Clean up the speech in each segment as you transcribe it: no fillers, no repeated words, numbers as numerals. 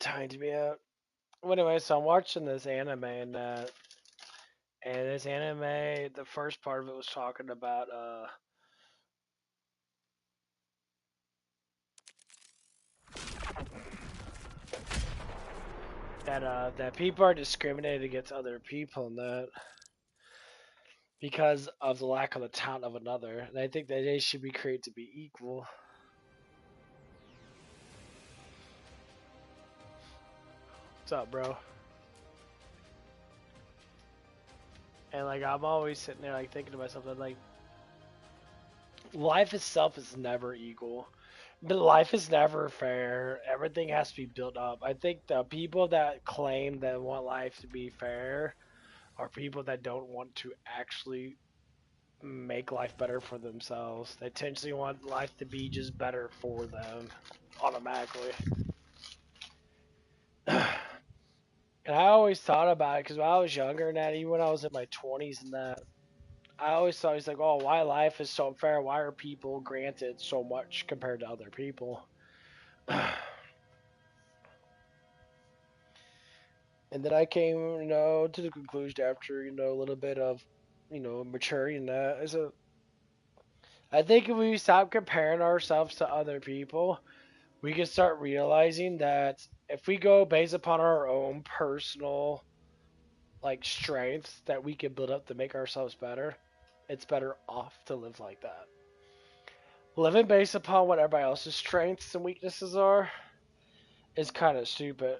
timed me out. Well, anyway, so I'm watching this anime and this anime, the first part of it was talking about that people are discriminated against other people and that because of the lack of the talent of another. And I think that they should be created to be equal. What's up, bro? And like I'm always sitting there like thinking to myself that like life itself is never equal. But life is never fair. Everything has to be built up. I think the people that claim that want life to be fair are people that don't want to actually make life better for themselves. They intentionally want life to be just better for them automatically. And I always thought about it because when I was younger and that, even when I was in my 20s and that, I always thought, it's like, oh, why life is so unfair? Why are people granted so much compared to other people? And then I came, to the conclusion after, a little bit of, maturing and that. I think if we stop comparing ourselves to other people, we can start realizing that if we go based upon our own personal like strengths that we can build up to make ourselves better, it's better off to live like that. Living based upon what everybody else's strengths and weaknesses are is kind of stupid.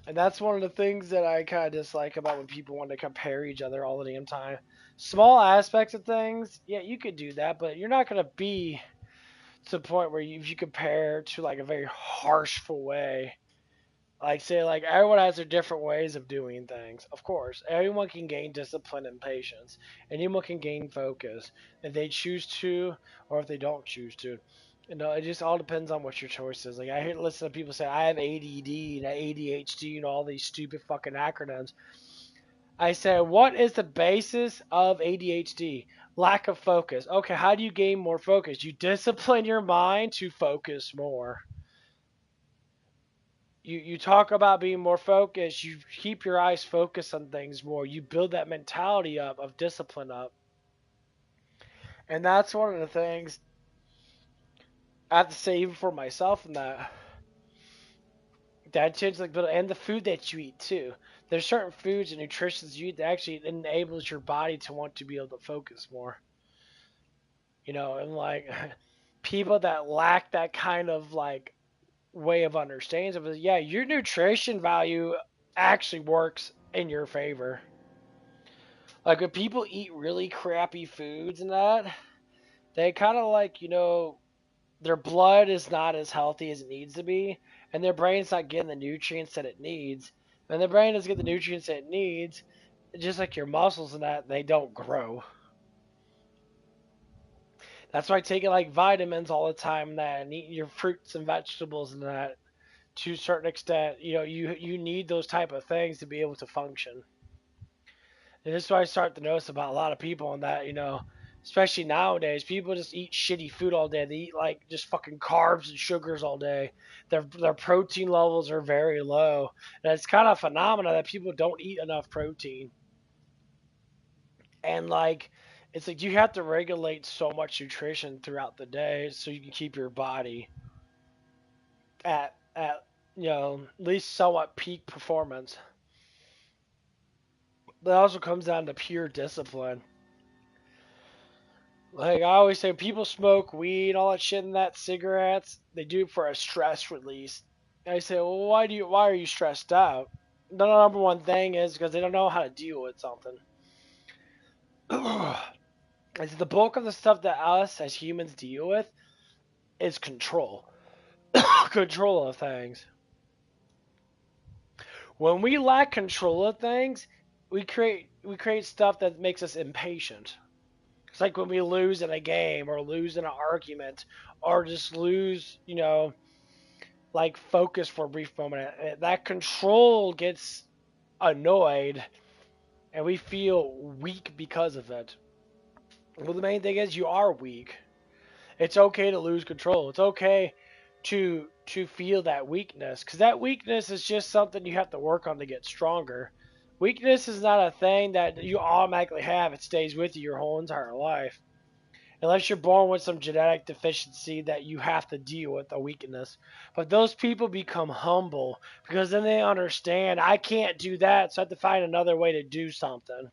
And that's one of the things that I kind of dislike about when people want to compare each other all the damn time. Small aspects of things, yeah, you could do that, but you're not going to be to the point where if you compare to like a very harshful way, like say like everyone has their different ways of doing things. Of course, everyone can gain discipline and patience. Anyone can gain focus if they choose to or if they don't choose to. It just all depends on what your choice is. Like I hear listen to people say I have ADD and ADHD and all these stupid fucking acronyms. I said, what is the basis of ADHD? Lack of focus. Okay, how do you gain more focus? You discipline your mind to focus more. You talk about being more focused. You keep your eyes focused on things more. You build that mentality up of discipline up. And that's one of the things I have to say, even for myself, and that changes like, and the food that you eat too. There's certain foods and nutritions you eat that actually enables your body to want to be able to focus more. And like people that lack that kind of like way of understanding of it, yeah, your nutrition value actually works in your favor. Like when people eat really crappy foods and that, they kind of like, their blood is not as healthy as it needs to be, and their brain's not getting the nutrients that it needs. And the brain doesn't get the nutrients that it needs, just like your muscles and that, they don't grow. That's why taking like vitamins all the time and that, and eating your fruits and vegetables and that, to a certain extent, you need those type of things to be able to function. And this is what I start to notice about a lot of people and that, especially nowadays, people just eat shitty food all day. They eat like just fucking carbs and sugars all day. Their protein levels are very low. And it's kind of a phenomena that people don't eat enough protein. And like it's like you have to regulate so much nutrition throughout the day so you can keep your body at at least somewhat peak performance. But it also comes down to pure discipline. Like I always say, people smoke weed, all that shit, and that cigarettes. They do it for a stress release. And I say, well, why are you stressed out? The number one thing is because they don't know how to deal with something. It's the bulk of the stuff that us as humans deal with is control, control of things. When we lack control of things, we create stuff that makes us impatient. It's like when we lose in a game or lose in an argument or just lose, like focus for a brief moment. That control gets annoyed and we feel weak because of it. Well, the main thing is you are weak. It's okay to lose control. It's okay to to feel that weakness, because that weakness is just something you have to work on to get stronger. Weakness is not a thing that you automatically have. It stays with you your whole entire life. Unless you're born with some genetic deficiency that you have to deal with, a weakness. But those people become humble because then they understand, I can't do that, so I have to find another way to do something.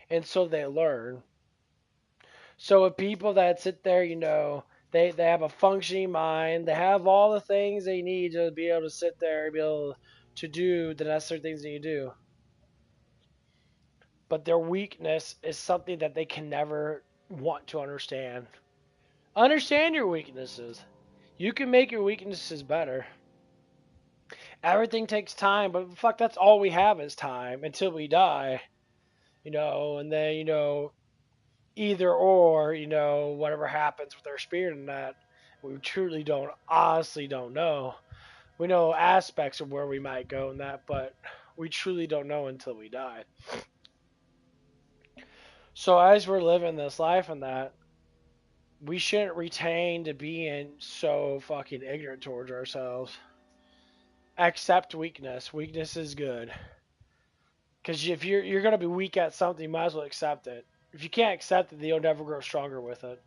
And so they learn. So with people that sit there, they have a functioning mind, they have all the things they need to be able to sit there and be able to do the necessary things that you do. But their weakness is something that they can never want to understand. Understand your weaknesses. You can make your weaknesses better. Everything takes time, but fuck, that's all we have is time until we die. And then, either or, whatever happens with our spirit and that, we truly honestly don't know. We know aspects of where we might go in that, but we truly don't know until we die. So as we're living this life and that, we shouldn't retain to being so fucking ignorant towards ourselves. Accept weakness. Weakness is good. Because if you're gonna be weak at something, you might as well accept it. If you can't accept it, then you'll never grow stronger with it.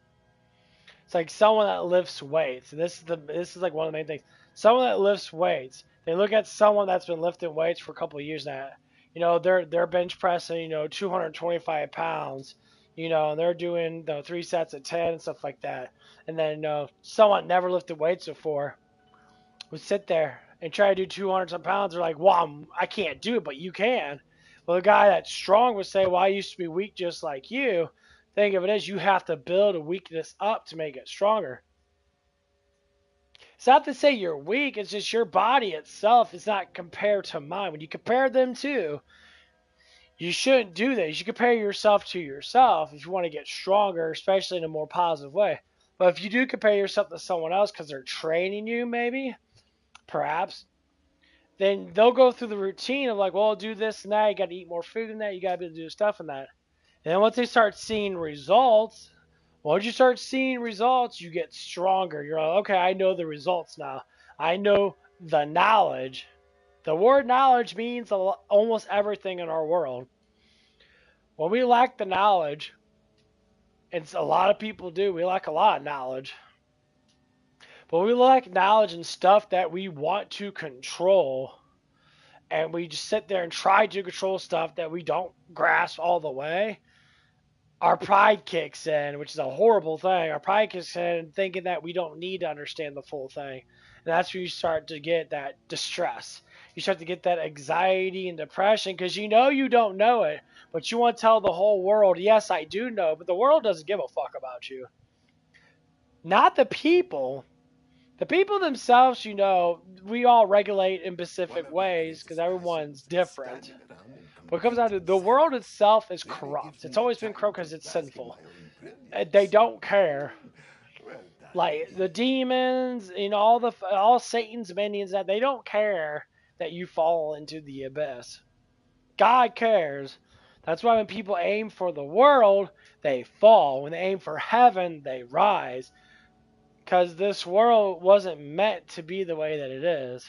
It's like someone that lifts weights, and this is like one of the main things. Someone that lifts weights, they look at someone that's been lifting weights for a couple of years now. They're bench pressing, 225 pounds, and they're doing 3 sets of 10 and stuff like that. And then someone never lifted weights before would sit there and try to do 200 some pounds. They're like, "Wow, I can't do it, but you can." Well, the guy that's strong would say, "Well, I used to be weak just like you." Think of it as you have to build a weakness up to make it stronger. It's not to say you're weak, it's just your body itself is not compared to mine. When you compare them to, you shouldn't do that. You should compare yourself to yourself if you want to get stronger, especially in a more positive way. But if you do compare yourself to someone else because they're training you, maybe, perhaps, then they'll go through the routine of like, well, do this and that. You got to eat more food than that. You got to be able to do stuff and that. And then once they start seeing results, once you start seeing results, you get stronger. You're like, okay, I know the results now. I know the knowledge. The word knowledge means almost everything in our world. When we lack the knowledge, and a lot of people do, we lack a lot of knowledge. But we lack knowledge and stuff that we want to control. And we just sit there and try to control stuff that we don't grasp all the way. Our pride kicks in, which is a horrible thing. Our pride kicks in thinking that we don't need to understand the full thing. And that's where you start to get that distress. You start to get that anxiety and depression because you don't know it, but you want to tell the whole world, yes, I do know, but the world doesn't give a fuck about you. Not the people. The people themselves, we all regulate in specific ways because everyone's different. What it comes down to, the world itself is corrupt. It's always been corrupt because it's sinful. They don't care. Like the demons and all Satan's minions, that they don't care that you fall into the abyss. God cares. That's why when people aim for the world, they fall. When they aim for heaven, they rise. Because this world wasn't meant to be the way that it is.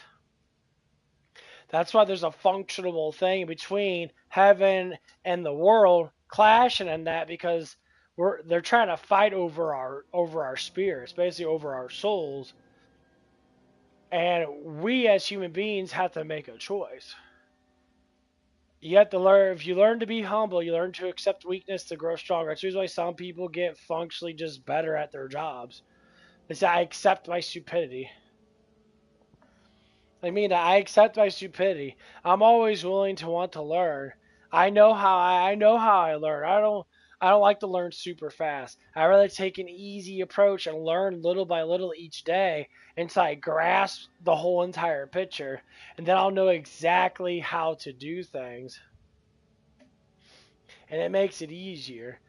That's why there's a functional thing between heaven and the world clashing in that, because they're trying to fight over our spirits, basically over our souls. And we as human beings have to make a choice. You have to learn, if you learn to be humble, you learn to accept weakness to grow stronger. That's usually why some people get functionally just better at their jobs. They say, I accept my stupidity. I accept my stupidity. I'm always willing to want to learn. I know how I learn. I don't like to learn super fast. I rather take an easy approach and learn little by little each day until I grasp the whole entire picture, and then I'll know exactly how to do things. And it makes it easier.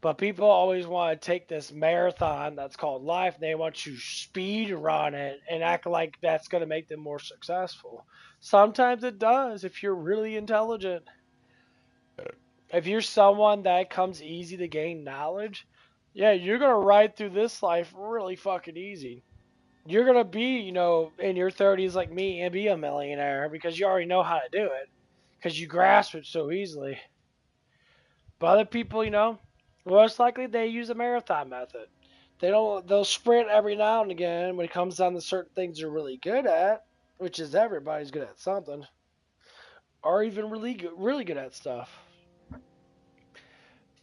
But people always want to take this marathon that's called life, and they want to speed run it and act like that's going to make them more successful. Sometimes it does if you're really intelligent. If you're someone that comes easy to gain knowledge, yeah, you're going to ride through this life really fucking easy. You're gonna be, in your 30s like me and be a millionaire because you already know how to do it because you grasp it so easily. But other people, most likely they use a marathon method. They'll sprint every now and again when it comes down to certain things they're really good at, which is everybody's good at something, or even really good at stuff.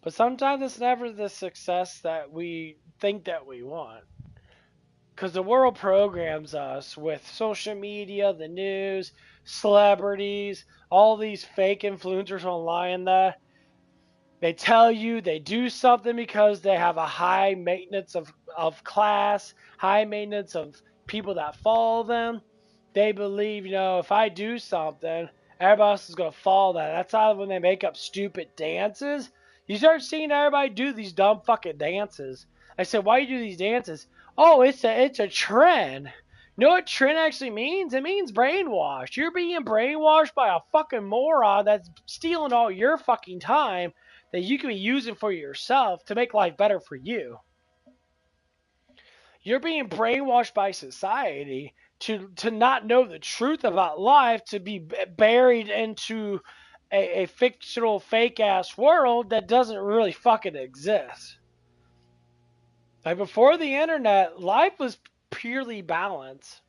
But sometimes it's never the success that we think that we want. Because the world programs us with social media, the news, celebrities, all these fake influencers online that they tell you they do something because they have a high maintenance of class, high maintenance of people that follow them. They believe, if I do something, everybody else is going to follow that. That's how when they make up stupid dances, you start seeing everybody do these dumb fucking dances. I said, why do you do these dances? Oh, it's a trend. You know what trend actually means? It means brainwashed. You're being brainwashed by a fucking moron that's stealing all your fucking time that you can be using for yourself to make life better for you. You're being brainwashed by society to not know the truth about life, to be buried into a fictional fake ass world that doesn't really fucking exist. Like before the internet, life was purely balance.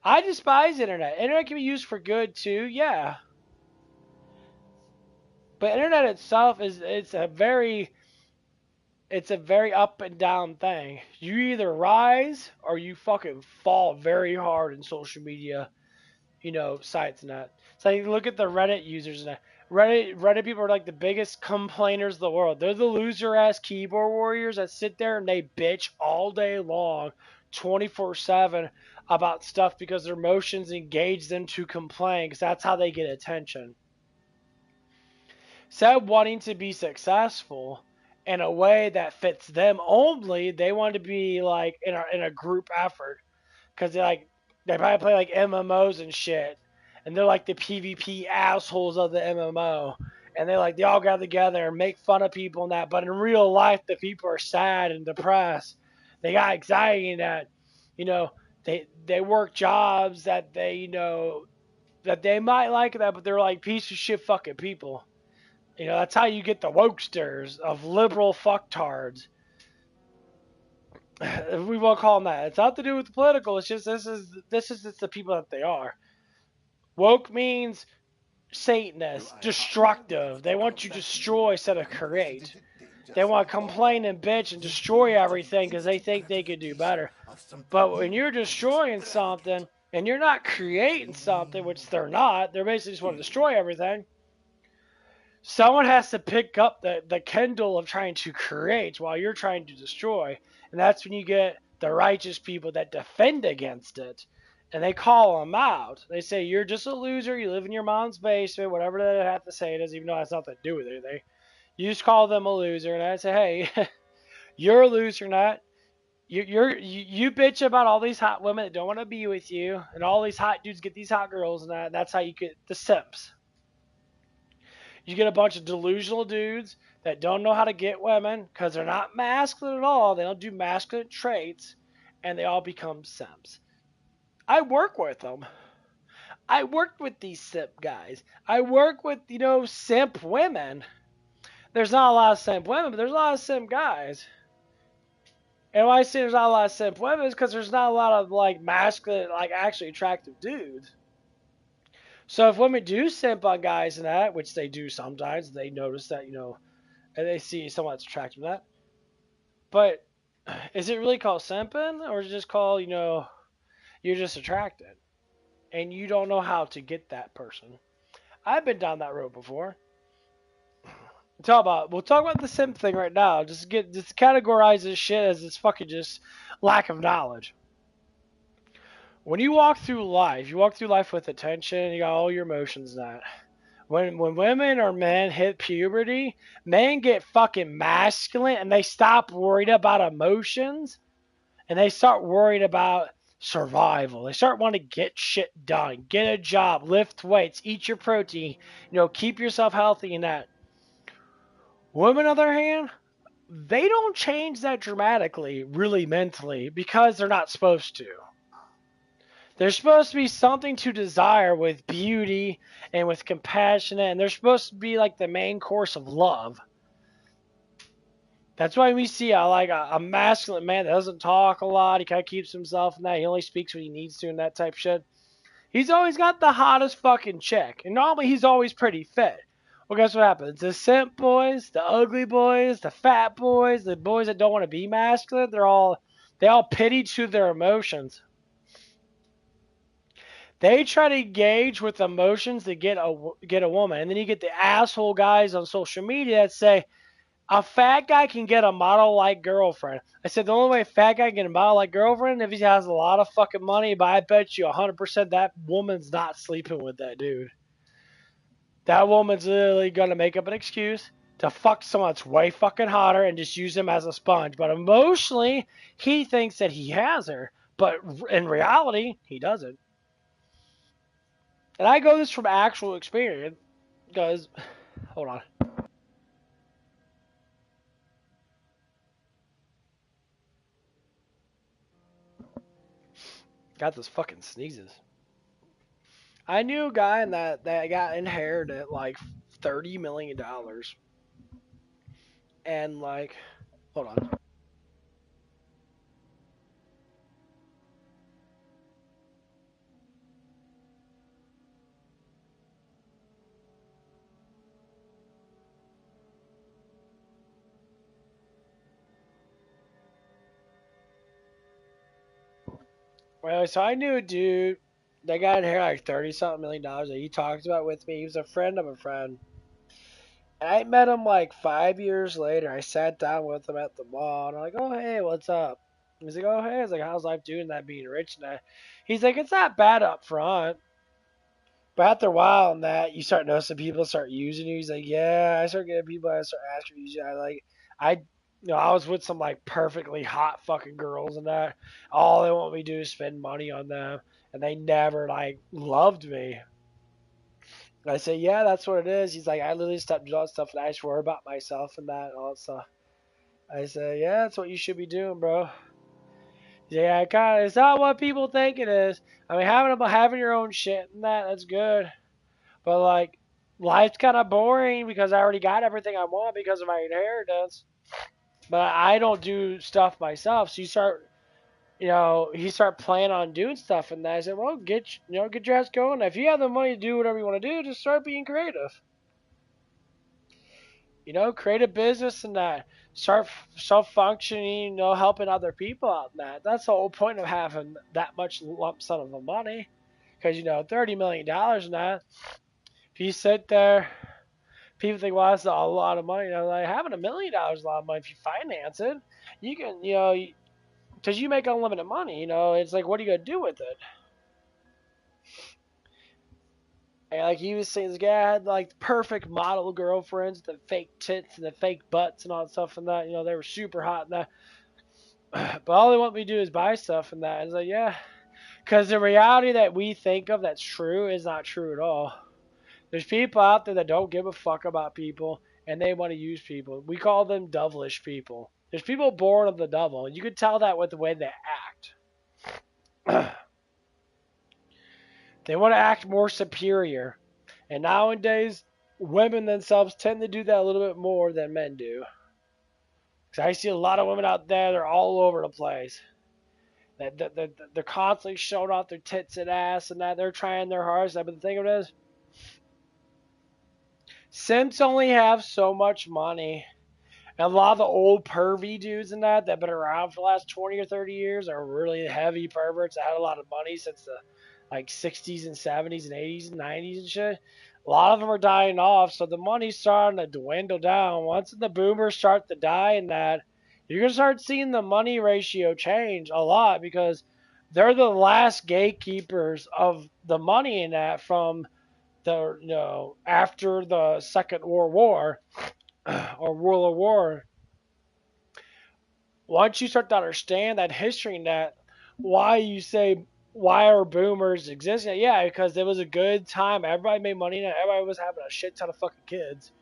I despise internet. Internet can be used for good too, yeah. But internet itself it's a very up and down thing. You either rise or you fucking fall very hard in social media, sites and that. So you look at the Reddit users and that. Reddit people are like the biggest complainers in the world. They're the loser ass keyboard warriors that sit there and they bitch all day long, 24/7 about stuff because their emotions engage them to complain because that's how they get attention. Instead of wanting to be successful in a way that fits them only, they want to be like in a group effort because they probably play like MMOs and shit, and they're like the PvP assholes of the MMO, and they all gather together and make fun of people and that. But in real life, the people are sad and depressed. They got anxiety and that, you know, they work jobs that that they might like that, but they're like piece of shit fucking people. That's how you get the wokesters of liberal fucktards. We won't call them that. It's not to do with the political. It's just this is just the people that they are. Woke means Satanist, destructive. They want you to destroy instead of create. They want to complain and bitch and destroy everything because they think they could do better. But when you're destroying something and you're not creating something, which they're not, they're basically just want to destroy everything. Someone has to pick up the Kindle of trying to create while you're trying to destroy. And that's when you get the righteous people that defend against it. And they call them out. They say, you're just a loser. You live in your mom's basement. Whatever they have to say. It doesn't even know it has nothing to do with anything. You just call them a loser. And I say, hey, you're a loser, not. You bitch about all these hot women that don't want to be with you. And all these hot dudes get these hot girls. And that's how you get the simps. You get a bunch of delusional dudes that don't know how to get women because they're not masculine at all. They don't do masculine traits, and they all become simps. I work with them. I worked with these simp guys. I work with, simp women. There's not a lot of simp women, but there's a lot of simp guys. And why I say there's not a lot of simp women is because there's not a lot of, masculine, actually attractive dudes. So if women do simp on guys and that, which they do sometimes, they notice that, and they see someone that's attracted to that. But is it really called simping, or is it just called, you're just attracted and you don't know how to get that person? I've been down that road before. We'll talk about the simp thing right now. Just categorize this shit as it's fucking just lack of knowledge. When you walk through life with attention, you got all your emotions in that. When women or men hit puberty, men get fucking masculine and they stop worried about emotions and they start worried about survival. They start wanting to get shit done, get a job, lift weights, eat your protein, keep yourself healthy and that. Women, on the other hand, they don't change that dramatically, really mentally, because they're not supposed to. There's supposed to be something to desire with beauty and with compassion, and they're supposed to be like the main course of love. That's why we see a masculine man that doesn't talk a lot. He kind of keeps himself in that. He only speaks when he needs to and that type of shit. He's always got the hottest fucking chick. And normally he's always pretty fit. Well, guess what happens? The simp boys, the ugly boys, the fat boys, the boys that don't want to be masculine, they all pity to their emotions. They try to engage with emotions to get a woman. And then you get the asshole guys on social media that say, a fat guy can get a model-like girlfriend. I said the only way a fat guy can get a model-like girlfriend if he has a lot of fucking money, but I bet you 100% that woman's not sleeping with that dude. That woman's literally going to make up an excuse to fuck someone that's way fucking hotter and just use him as a sponge. But emotionally, he thinks that he has her. But in reality, he doesn't. And I go this from actual experience because, hold on. Got those fucking sneezes. I knew a guy that got inherited like $30 million. And like, hold on. Well, so I knew a dude that got inherited like 30 something million dollars that he talked about with me. He was a friend of a friend. And I met him like 5 years later. I sat down with him at the mall and I'm like, oh, hey, what's up? He's like, oh, hey. I was like, how's life doing that being rich and that? He's like, it's not bad up front. But after a while and that, you start noticing people start using you. He's like, yeah, I start getting people I start asking you. I was with some like perfectly hot fucking girls and that. All they want me to do is spend money on them. And they never like loved me. I say, yeah, that's what it is. He's like, I literally stopped doing stuff and I just worry about myself and that and all that stuff. I say, yeah, that's what you should be doing, bro. Yeah, kind of. It's not what people think it is. I mean, having your own shit and that's good. But like, life's kind of boring because I already got everything I want because of my inheritance. But I don't do stuff myself. So he start planning on doing stuff, and I said, well, get your ass going. If you have the money to do whatever you want to do, just start being creative. Create a business and that. Start functioning, helping other people out and that. That's the whole point of having that much lump sum of the money. Because, $30 million and that. If you sit there, people think, well, that's a lot of money. Like, having $1 million is a lot of money if you finance it. You can, because you make unlimited money, it's like, what are you going to do with it? And like he was saying, this guy had like perfect model girlfriends, the fake tits and the fake butts and all that stuff and that. They were super hot and that. But all they want me to do is buy stuff and that. And it's like, yeah. Because the reality that we think of that's true is not true at all. There's people out there that don't give a fuck about people and they want to use people. We call them devilish people. There's people born of the devil. And you can tell that with the way they act. They want to act more superior. And nowadays, women themselves tend to do that a little bit more than men do. Because I see a lot of women out there, they're all over the place. They're constantly showing off their tits and ass and that. They're trying their hardest. But the thing of it is, simps only have so much money. And a lot of the old pervy dudes and that have been around for the last 20 or 30 years are really heavy perverts that had a lot of money since the 60s and 70s and 80s and 90s and shit. A lot of them are dying off, so the money's starting to dwindle down. Once the boomers start to die and that, you're going to start seeing the money ratio change a lot because they're the last gatekeepers of the money in that from the, after the Second World War or World War. Once you start to understand that history and that, why are boomers existing? Yeah, because it was a good time. Everybody made money and everybody was having a shit ton of fucking kids.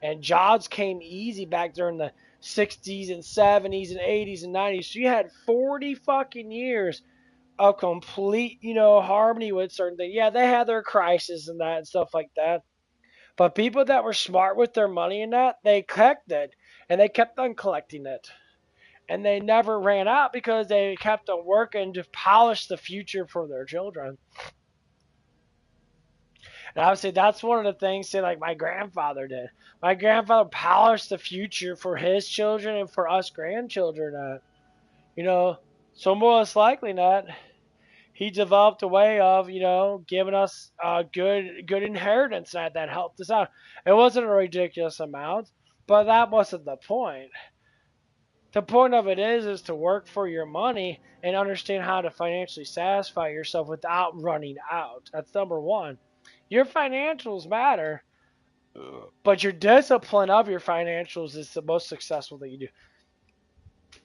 And jobs came easy back during the 60s and 70s and 80s and 90s. So you had 40 fucking years of complete, harmony with certain things. Yeah, they had their crisis and that and stuff like that. But people that were smart with their money and that, they collected. And they kept on collecting it. And they never ran out because they kept on working to polish the future for their children. And I would say that's one of the things, say, like my grandfather did. My grandfather polished the future for his children and for us grandchildren. So most likely not. He developed a way of, giving us a good inheritance that helped us out. It wasn't a ridiculous amount, but that wasn't the point. The point of it is to work for your money and understand how to financially satisfy yourself without running out. That's number one. Your financials matter, but your discipline of your financials is the most successful thing you do.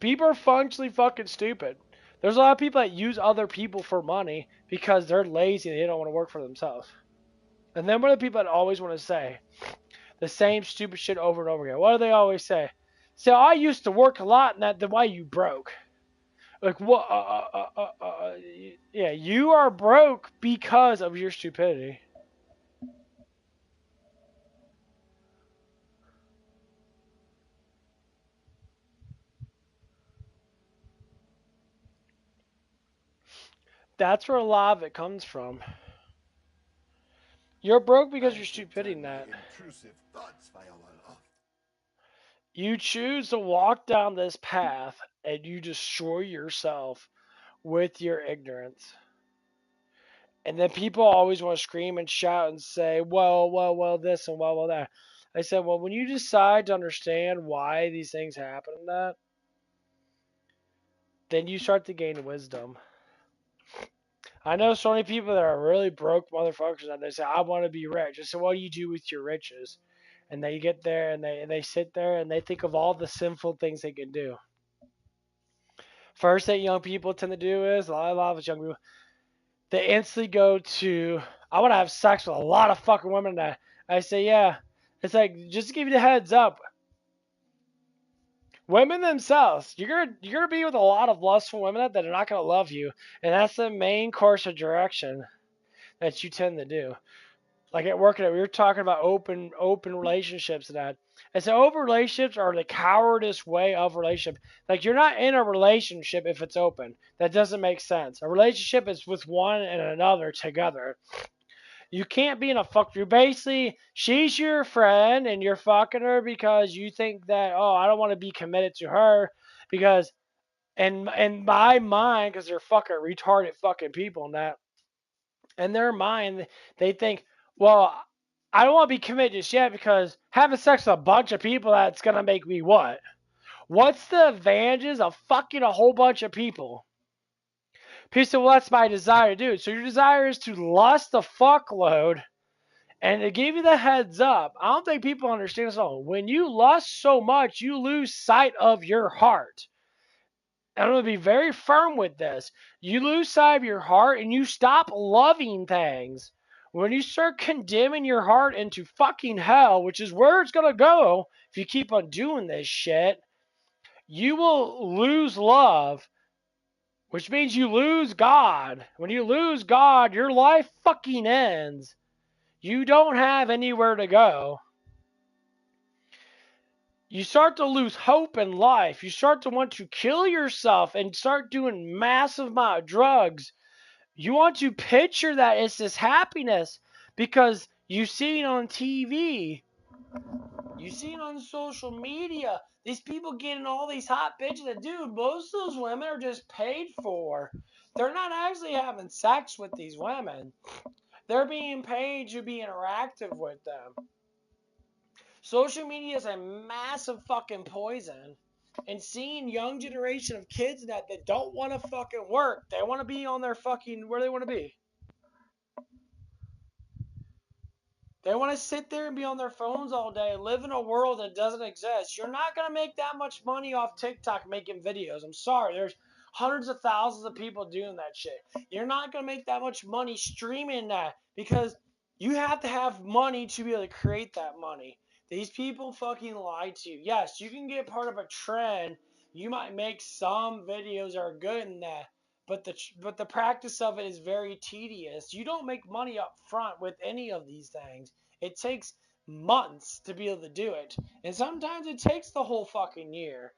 People are functionally fucking stupid. There's a lot of people that use other people for money because they're lazy and they don't want to work for themselves. And then what are the people that always want to say the same stupid shit over and over again? What do they always say? Say, I used to work a lot, and then why you broke? Like, what? Yeah, you are broke because of your stupidity. That's where a lot of it comes from. You're broke because you're stupidity in that. You choose to walk down this path and you destroy yourself with your ignorance. And then people always want to scream and shout and say, well, this and well, that. I said, well, when you decide to understand why these things happen and that, then you start to gain wisdom. I know so many people that are really broke motherfuckers and they say, I want to be rich. I said, what do you do with your riches? And they get there and they sit there and they think of all the sinful things they can do. First thing young people tend to do is, a lot of young people, they instantly go to, I want to have sex with a lot of fucking women. That I say, yeah. It's like, just to give you the heads up, women themselves, you're gonna be with a lot of lustful women that are not gonna love you, and that's the main course of direction that you tend to do. Like at work, we were talking about open relationships and that. And so open relationships are the cowardice way of relationship. Like you're not in a relationship if it's open. That doesn't make sense. A relationship is with one and another together. You can't be in a fuck. You're basically, she's your friend and you're fucking her because you think that, oh, I don't want to be committed to her because, in my mind, because they're fucking retarded fucking people and that, in their mind, they think, well, I don't want to be committed just yet because having sex with a bunch of people, that's going to make me what? What's the advantages of fucking a whole bunch of people? People say, well, that's my desire to do. So your desire is to lust a fuckload. And to give you the heads up, I don't think people understand this at all. When you lust so much, you lose sight of your heart. I'm going to be very firm with this. You lose sight of your heart and you stop loving things. When you start condemning your heart into fucking hell, which is where it's going to go if you keep on doing this shit, you will lose love, which means you lose God. When you lose God, your life fucking ends. You don't have anywhere to go. You start to lose hope in life. You start to want to kill yourself and start doing massive amount of drugs. You want to picture that it's this happiness because you see it on TV. You see it on social media. These people getting all these hot bitches. And dude, most of those women are just paid for. They're not actually having sex with these women. They're being paid to be interactive with them. Social media is a massive fucking poison. And seeing young generation of kids that don't want to fucking work. They want to be on their fucking, where they want to be. They want to sit there and be on their phones all day and live in a world that doesn't exist. You're not going to make that much money off TikTok making videos. I'm sorry. There's hundreds of thousands of people doing that shit. You're not going to make that much money streaming that because you have to have money to be able to create that money. These people fucking lie to you. Yes, you can get part of a trend. You might make some videos that are good in that, but the practice of it is very tedious. You don't make money up front with any of these things. It takes months to be able to do it, and sometimes it takes the whole fucking year.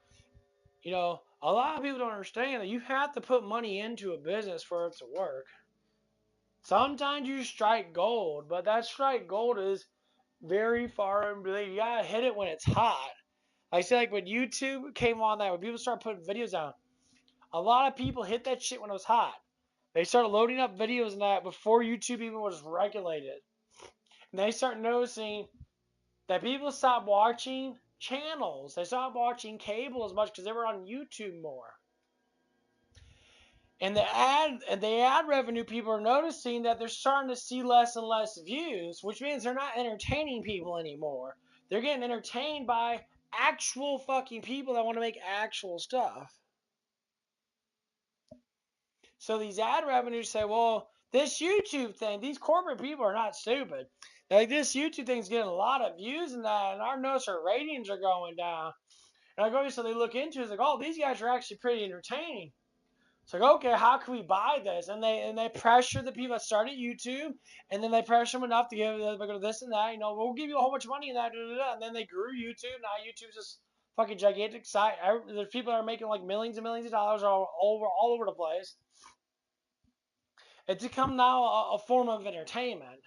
You know, a lot of people don't understand that you have to put money into a business for it to work. Sometimes you strike gold, but that strike gold is very far and you gotta hit it when it's hot. I say like when YouTube came on that, when people started putting videos out, a lot of people hit that shit when it was hot. They started loading up videos and that before YouTube even was regulated. And they start noticing that people stopped watching channels. They stopped watching cable as much because they were on YouTube more. And the ad revenue people are noticing that they're starting to see less and less views, which means they're not entertaining people anymore. They're getting entertained by actual fucking people that want to make actual stuff. So these ad revenues say, well, this YouTube thing, these corporate people are not stupid. Like this YouTube thing's getting a lot of views and that, and I notice our ratings are going down. And I go, so they look into it, it's like, oh, these guys are actually pretty entertaining. It's like, okay, how can we buy this? And they pressure the people that started YouTube, and then they pressure them enough to give this and that. You know, we'll give you a whole bunch of money in that, and then they grew YouTube. Now YouTube's this fucking gigantic site. There's people that are making like millions and millions of dollars all over the place. It's become now a form of entertainment,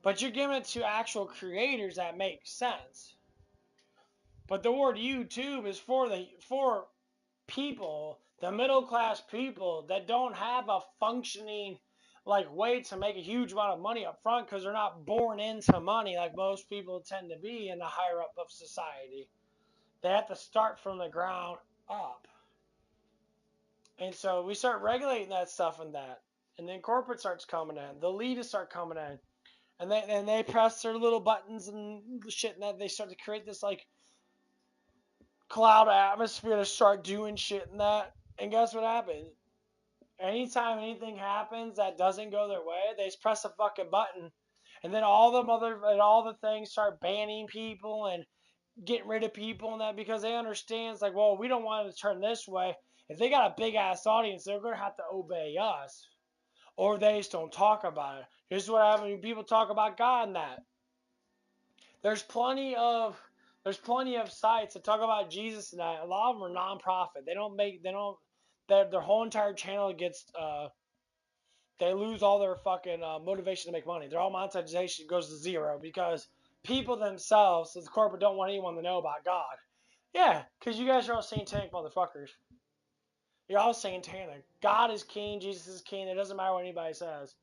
but you're giving it to actual creators that make sense. But the word YouTube is for people, the middle class people that don't have a functioning like way to make a huge amount of money up front because they're not born into money like most people tend to be in the higher up of society. They have to start from the ground up. And so we start regulating that stuff and that. And then corporate starts coming in. The elitists start coming in. And they press their little buttons and shit and that they start to create this like cloud atmosphere to start doing shit and that. And guess what happens? Anytime anything happens that doesn't go their way, they just press a fucking button, and then all the things start banning people and getting rid of people and that because they understand it's like, well, we don't want it to turn this way. If they got a big ass audience, they're gonna have to obey us, or they just don't talk about it. Here's what happens when people talk about God and that. There's plenty of sites that talk about Jesus and that. A lot of them are non-profit. Their whole entire channel gets they lose all their fucking motivation to make money. Their all monetization goes to zero because people themselves, as the corporate, don't want anyone to know about God. Yeah, because you guys are all satanic motherfuckers. You're all satanic. God is king. Jesus is king. It doesn't matter what anybody says.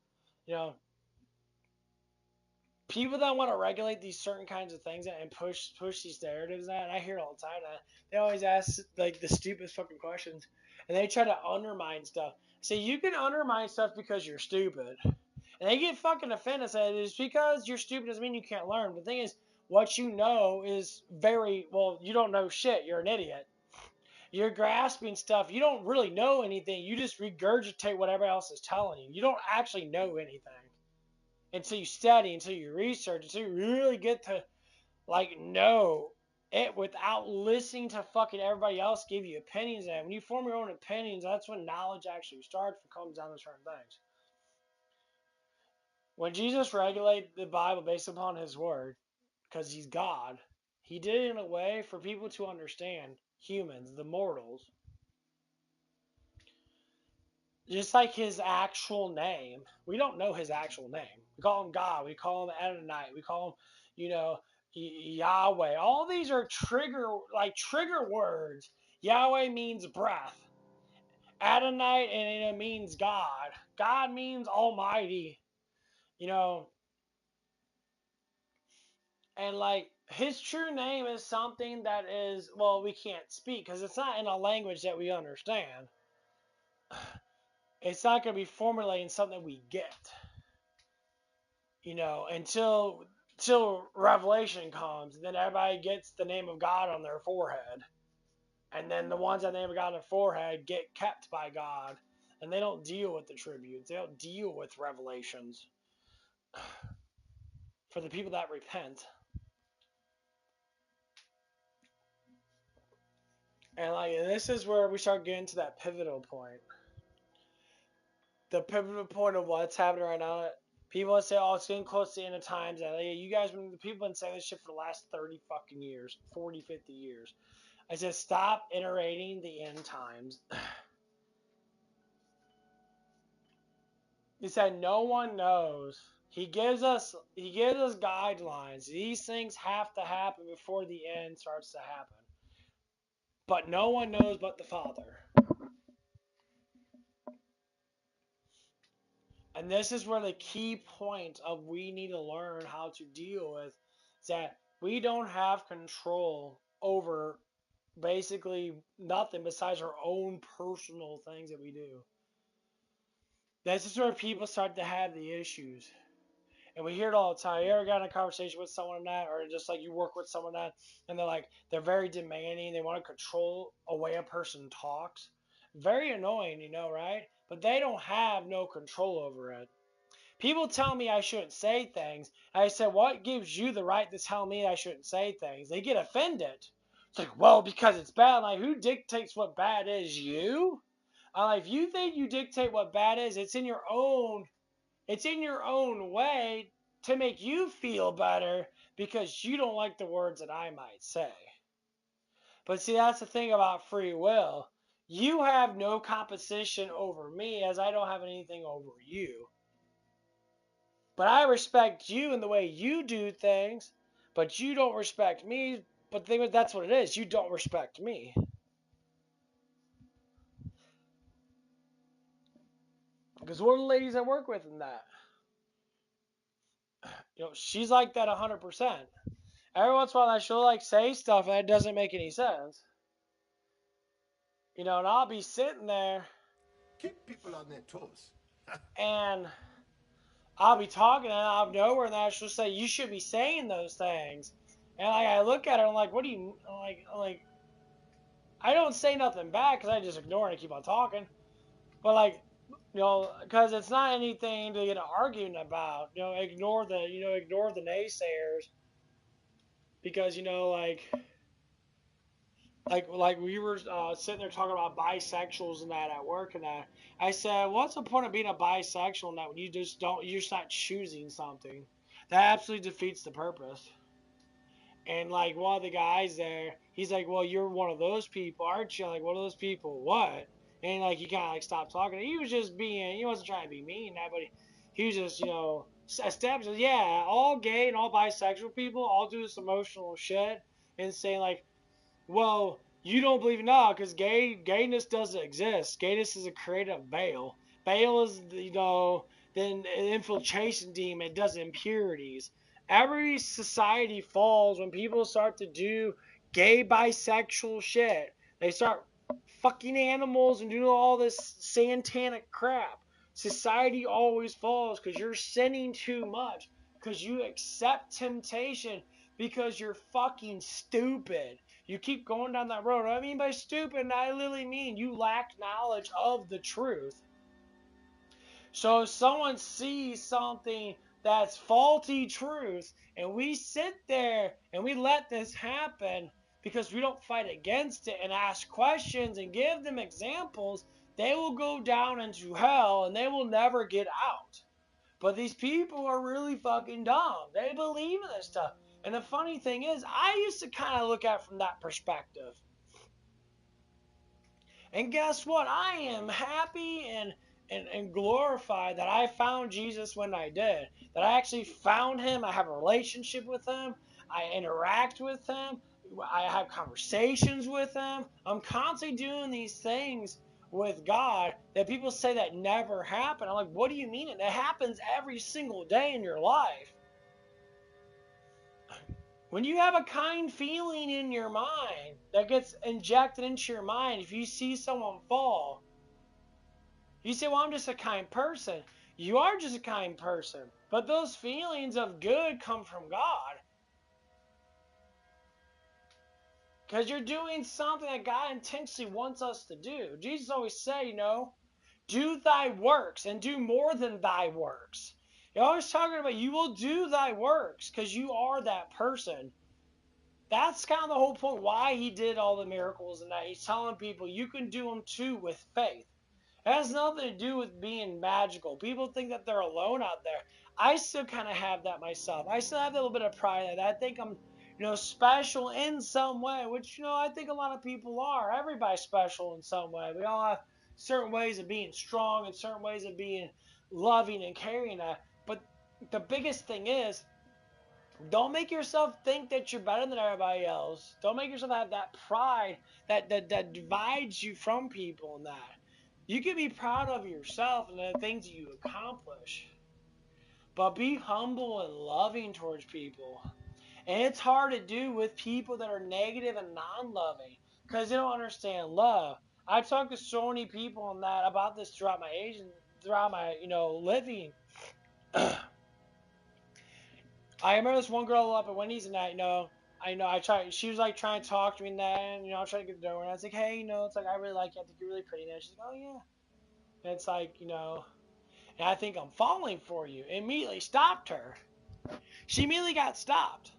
You know, people that want to regulate these certain kinds of things and push these narratives, and I hear it all the time. They always ask like the stupidest fucking questions, and they try to undermine stuff. See, you can undermine stuff because you're stupid. And they get fucking offended and say, it's because you're stupid doesn't mean you can't learn. The thing is, what you know is you don't know shit. You're an idiot. You're grasping stuff. You don't really know anything. You just regurgitate what everybody else is telling you. You don't actually know anything until you study, until you research, until you really get to, like, know it without listening to fucking everybody else give you opinions. And when you form your own opinions, that's when knowledge actually starts and comes down to certain things. When Jesus regulated the Bible based upon his word, because he's God, he did it in a way for people to understand, humans, the mortals. Just like his actual name. We don't know his actual name. We call him God. We call him Adonai. We call him, Yahweh. All these are trigger words. Yahweh means breath. Adonai and it means God. God means Almighty. And like his true name is something that is, well, we can't speak because it's not in a language that we understand. It's not going to be formulating something we get, until Revelation comes, and then everybody gets the name of God on their forehead. And then the ones that name of God on their forehead get kept by God, and they don't deal with the tributes. They don't deal with revelations for the people that repent. And like, and this is where we start getting to that pivotal point. The pivotal point of what's happening right now. People say, "Oh, it's getting close to the end of times." And you guys, the people have been saying this shit for the last 30 fucking years, 40, 50 years. I said, stop iterating the end times. He said, no one knows. He gives us guidelines. These things have to happen before the end starts to happen. But no one knows but the Father. And this is where the key point of we need to learn how to deal with is that we don't have control over basically nothing besides our own personal things that we do. This is where people start to have the issues. And we hear it all the time. You ever got in a conversation with someone that, or just like you work with someone that, and they're very demanding. They want to control a way a person talks. Very annoying, right? But they don't have no control over it. People tell me I shouldn't say things. I said, what gives you the right to tell me I shouldn't say things? They get offended. It's like, well, because it's bad. I'm like, who dictates what bad is? You? I'm like, if you think you dictate what bad is, it's in your own way to make you feel better because you don't like the words that I might say. But see, that's the thing about free will. You have no competition over me as I don't have anything over you. But I respect you in the way you do things, but you don't respect me. But the thing is, that's what it is. You don't respect me. Because one of the ladies I work with in that, she's like that 100%. Every once in a while, she'll say stuff that doesn't make any sense. And I'll be sitting there. Keep people on their toes. And I'll be talking, and out of nowhere, and she'll say, "You should be saying those things." And I look at her, and I'm like, "What do you like?" I don't say nothing back because I just ignore it and keep on talking. But because it's not anything to get arguing about. Ignore the naysayers because like we were sitting there talking about bisexuals and that at work and that. I said, what's the point of being a bisexual now when you're just not choosing something? That absolutely defeats the purpose. And one of the guys there, he's like, well, you're one of those people, aren't you? Like, one of those people, what? And he kind of stopped talking. He was just he wasn't trying to be mean, but he was just, established, yeah, all gay and all bisexual people all do this emotional shit and saying well, you don't believe now because gayness doesn't exist. Gayness is a creative veil. Veil is then an infiltration demon. It does impurities. Every society falls when people start to do gay bisexual shit. They start fucking animals and doing all this satanic crap. Society always falls because you're sinning too much. Because you accept temptation because you're fucking stupid. You keep going down that road. What I mean by stupid, I literally mean you lack knowledge of the truth. So if someone sees something that's faulty truth, and we sit there and we let this happen because we don't fight against it and ask questions and give them examples, they will go down into hell and they will never get out. But these people are really fucking dumb. They believe in this stuff. And the funny thing is, I used to kind of look at it from that perspective. And guess what? I am happy and glorified that I found Jesus when I did. That I actually found him. I have a relationship with him. I interact with him. I have conversations with him. I'm constantly doing these things with God that people say that never happen. I'm like, what do you mean? It happens every single day in your life. When you have a kind feeling in your mind that gets injected into your mind, if you see someone fall, you say, well, I'm just a kind person. You are just a kind person. But those feelings of good come from God. Because you're doing something that God intentionally wants us to do. Jesus always said, do thy works and do more than thy works. You're always talking about you will do thy works because you are that person. That's kind of the whole point why he did all the miracles and that. He's telling people you can do them too with faith. It has nothing to do with being magical. People think that they're alone out there. I still kind of have that myself. I still have a little bit of pride that I think I'm, special in some way, which, I think a lot of people are. Everybody's special in some way. We all have certain ways of being strong and certain ways of being loving and caring. But the biggest thing is, don't make yourself think that you're better than everybody else. Don't make yourself have that pride that divides you from people and that. You can be proud of yourself and the things that you accomplish. But be humble and loving towards people. And it's hard to do with people that are negative and non-loving because they don't understand love. I've talked to so many people on that about this throughout my age and throughout my, living. I remember this one girl up at Wendy's and that, I tried, she was like trying to talk to me and that, and, I was trying to get the door, and I was like, hey, it's like, I really like you, I think you're really pretty, and she's like, oh, yeah. And it's like, and I think I'm falling for you. Immediately stopped her. She immediately got stopped.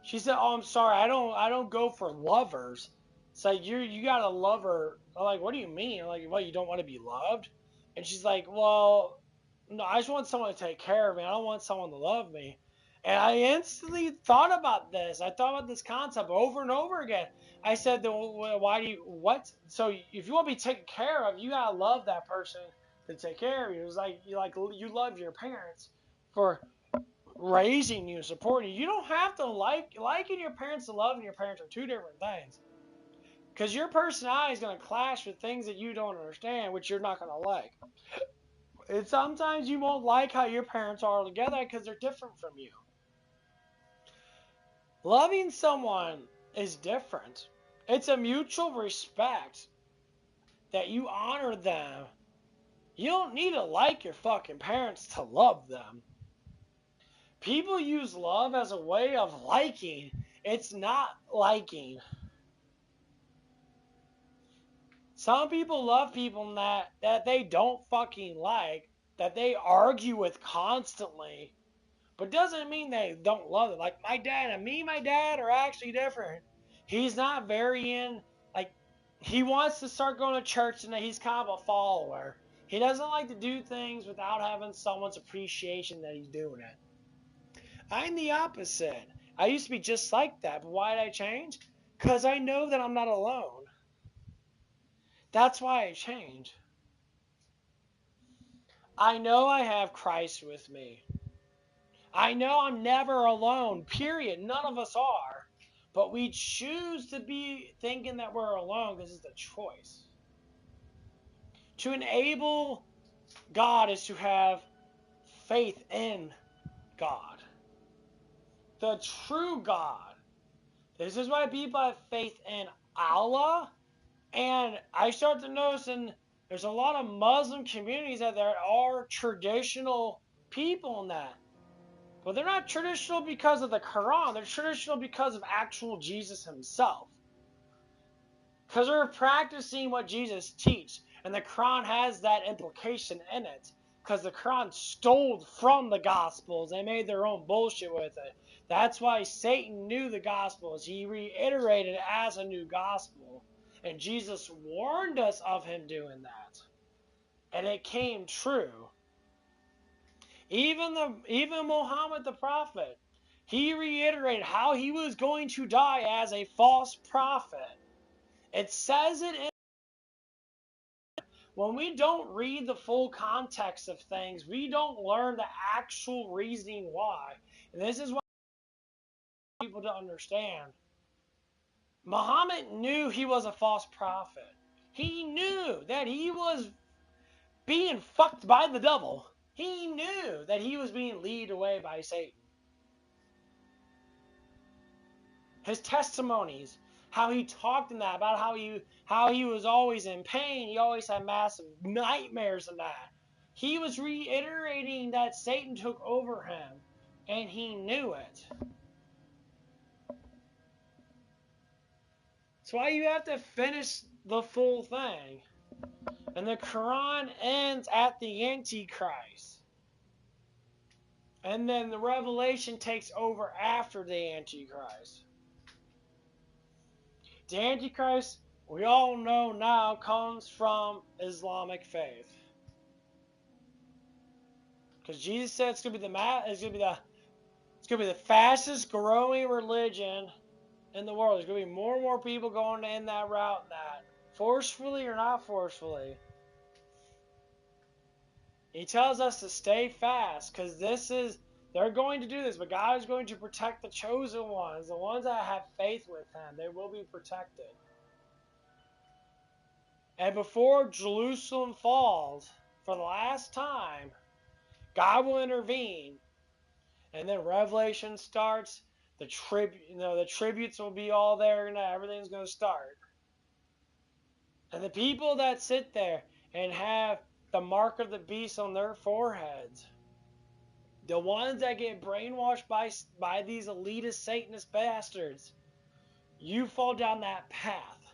She said, oh, I'm sorry, I don't go for lovers. It's like, you got a lover. I'm like, what do you mean? I'm like, what, you don't want to be loved? And she's like, well, no, I just want someone to take care of me. I don't want someone to love me. And I instantly thought about this. I thought about this concept over and over again. I said, why do you, what? So if you want to be taken care of, you got to love that person to take care of you. It was like, you love your parents for raising you, supporting you. You don't have to liking your parents and loving your parents are two different things. Because your personality is going to clash with things that you don't understand, which you're not going to like. And sometimes you won't like how your parents are together because they're different from you. Loving someone is different. It's a mutual respect that you honor them. You don't need to like your fucking parents to love them. People use love as a way of liking. It's not liking. Some people love people that they don't fucking like, that they argue with constantly, but doesn't mean they don't love it. Like my dad and my dad are actually different. He's not very like, he wants to start going to church and he's kind of a follower. He doesn't like to do things without having someone's appreciation that he's doing it. I'm the opposite. I used to be just like that, but why did I change? Because I know that I'm not alone. That's why I changed. I know I have Christ with me. I know I'm never alone, period. None of us are. But we choose to be thinking that we're alone because it's a choice. To enable God is to have faith in God. The true God. This is why people have faith in Allah. And I start to notice, and there's a lot of Muslim communities that there are traditional people in that. But they're not traditional because of the Quran. They're traditional because of actual Jesus himself. Because they're practicing what Jesus teaches. And the Quran has that implication in it. Because the Quran stole from the Gospels. They made their own bullshit with it. That's why Satan knew the Gospels. He reiterated it as a new Gospel. And Jesus warned us of him doing that. And it came true. Even Muhammad the prophet, he reiterated how he was going to die as a false prophet. It says it in. When we don't read the full context of things, we don't learn the actual reasoning why. And this is why people don't understand. Muhammad knew he was a false prophet. He knew that he was being fucked by the devil. He knew that he was being led away by Satan. His testimonies, how he talked in that, about how he was always in pain, he always had massive nightmares and that. He was reiterating that Satan took over him, and he knew it. That's why you have to finish the full thing. And the Quran ends at the Antichrist. And then the revelation takes over after the Antichrist. The Antichrist, we all know now, comes from Islamic faith. Because Jesus said it's gonna be the fastest growing religion in the world. There's gonna be more and more people going in that route, forcefully or not forcefully. He tells us to stay fast, because they're going to do this, but God is going to protect the chosen ones, the ones that have faith with Him. They will be protected. And before Jerusalem falls, for the last time, God will intervene. And then Revelation starts. The tributes will be all there, and everything's going to start. And the people that sit there and have the mark of the beast on their foreheads, the ones that get brainwashed by these elitist Satanist bastards, you fall down that path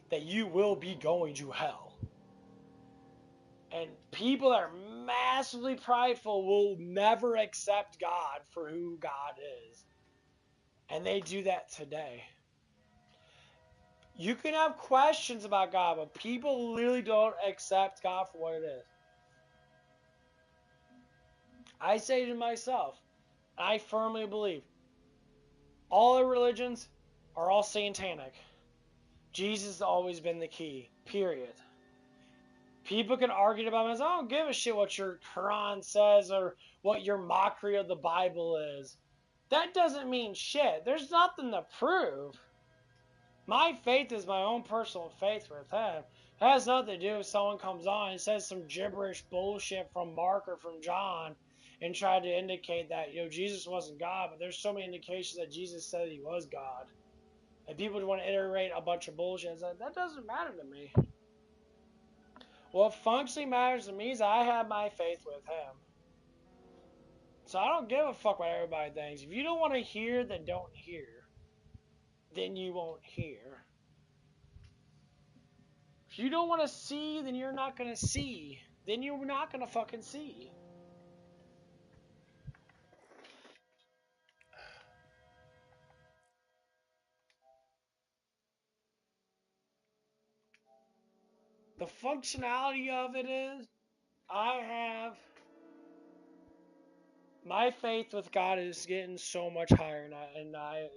that you will be going to hell. And people that are massively prideful will never accept God for who God is. And they do that today. You can have questions about God, but people literally don't accept God for what it is. I say to myself, I firmly believe all the religions are all satanic. Jesus has always been the key, period. People can argue about it. I don't give a shit what your Quran says or what your mockery of the Bible is. That doesn't mean shit. There's nothing to prove. My faith is my own personal faith with Him. It has nothing to do if someone comes on and says some gibberish bullshit from Mark or from John and tried to indicate that, Jesus wasn't God, but there's so many indications that Jesus said He was God. And people want to iterate a bunch of bullshit. That doesn't matter to me. What functionally matters to me is I have my faith with Him. So I don't give a fuck what everybody thinks. If you don't want to hear, then don't hear. Then you won't hear. If you don't want to see, then you're not going to see. Then you're not going to fucking see. The functionality of it is, I have my faith with God is getting so much higher, and I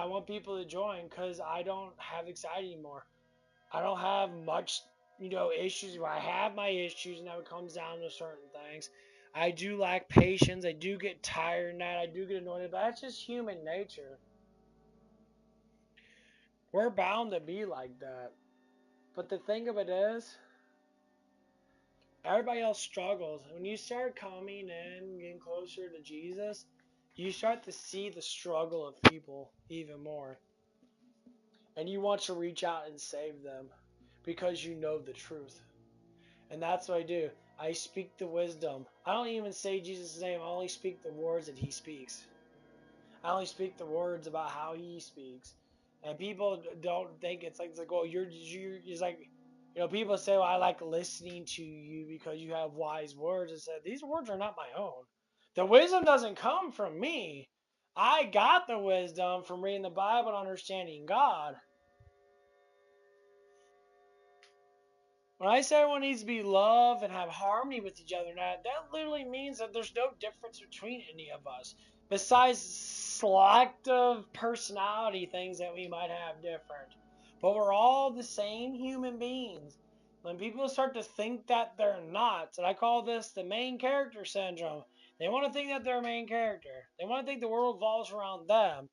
want people to join because I don't have anxiety anymore. I don't have much, issues. I have my issues, and that comes down to certain things. I do lack patience. I do get tired, and I do get annoyed, but that's just human nature. We're bound to be like that. But the thing of it is, everybody else struggles. When you start coming in, getting closer to Jesus, you start to see the struggle of people even more. And you want to reach out and save them because you know the truth. And that's what I do. I speak the wisdom. I don't even say Jesus' name. I only speak the words that He speaks. I only speak the words about how He speaks. And people don't think it's like oh, you're like, people say, well, I like listening to you because you have wise words. I said, these words are not my own. The wisdom doesn't come from me. I got the wisdom from reading the Bible and understanding God. When I say everyone needs to be loved and have harmony with each other, that literally means that there's no difference between any of us. Besides selective personality things that we might have different. But we're all the same human beings. When people start to think that they're not, and I call this the main character syndrome. They want to think that they're a main character. They want to think the world revolves around them.